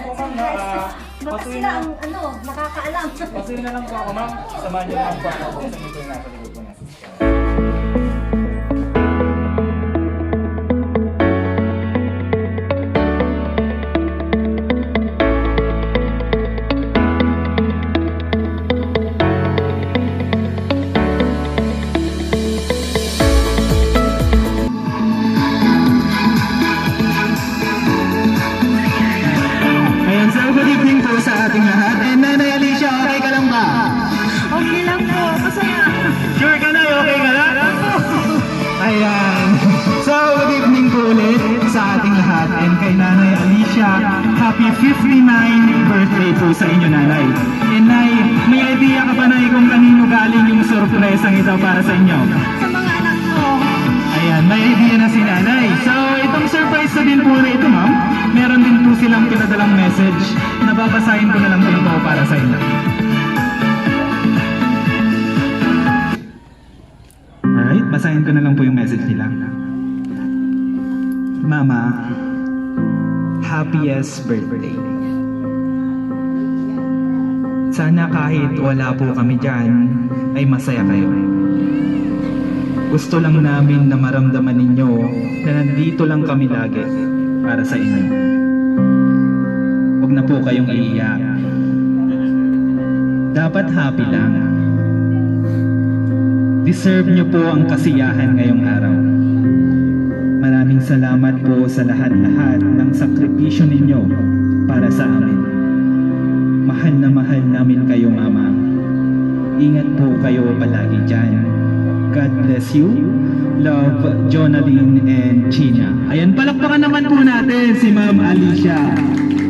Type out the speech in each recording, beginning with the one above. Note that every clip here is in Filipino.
po ma'am na Baka sila ang nakakaalam. pasuyin na lang po ako ma'am. Samahan niyo lang po ako sa ito yung nasa likod po niya. Ayan, so good evening po sa ating lahat. And Nanay Alicia, okay ka lang ba? Okay lang po, masaya. Sure ka na, okay ka na? Ayan. So, good evening po ulit sa ating lahat. And kay Nanay Alicia, happy 59th birthday po sa inyo, Nanay. And Nay, may idea ka ba, Nay, kung kanino galing yung sorpresang ito para sa inyo? Sa mga anak ko. Ayan, may idea na si Nanay. So, itong surprise na din po na ito, ma'am. Meron din po silang pinadalang message na babasahin ko na lang din po para sa inyo. Alright, basahin ko na lang po yung message nila. Mama, happiest birthday. Sana kahit wala po kami dyan, ay masaya kayo. Gusto lang namin na maramdaman ninyo na nandito lang kami lagi para sa inyo. Huwag na po kayong iiyak. Dapat happy lang. Deserve nyo po ang kasiyahan ngayong araw. Maraming salamat po sa lahat-lahat ng sakripisyo ninyo para sa amin. Mahal na mahal namin kayo, Mama. Ingat po kayo palagi dyan. God bless you. Love, Jonaline and Gina. Ayan, palakpakan naman po natin si Ma'am Alicia.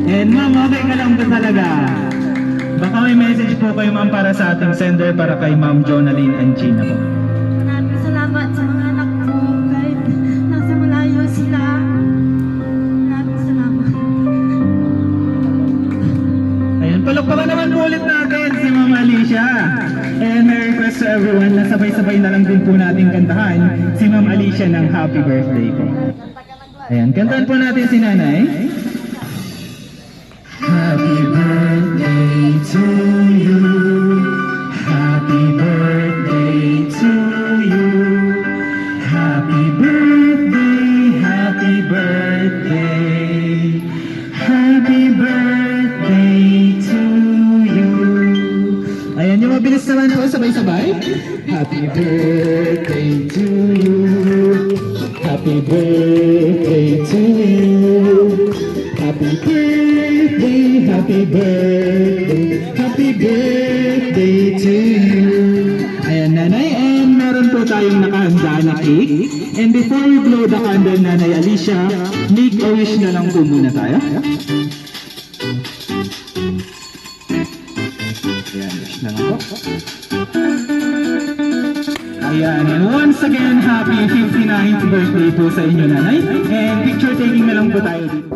And Ma'am, okay ka lang ba talaga? Baka may message po kayo, Ma'am, para sa ating sender para kay Ma'am Jonaline and Gina po. Maraming salamat sa mga anak ko. Kahit nasa malayo sila. Maraming salamat. Ayan, palakpakan naman po ulit natin si Ma'am Alicia. And may request to everyone na sabay-sabay na lang din po natin kantahan si Ma'am Alicia ng happy birthday po. Ayan, kantahan po natin si Nanay. Happy birthday to you. Happy birthday to you. Happy birthday, happy birthday. Happy birthday to you. Ayan, yung mabilis naman po, sabay-sabay. Happy birthday to you. Happy birthday to you. Happy birthday, happy birthday, happy birthday to you. Ayan, Nanay, and meron po tayong nakahanda na cake. And before we blow the candle, Nanay Alicia, make a wish na lang po muna tayo. Ayan, wish na lang po. Ayan, and once again, happy 59th birthday po sa inyo, Nanay. And picture taking na lang po tayo dito.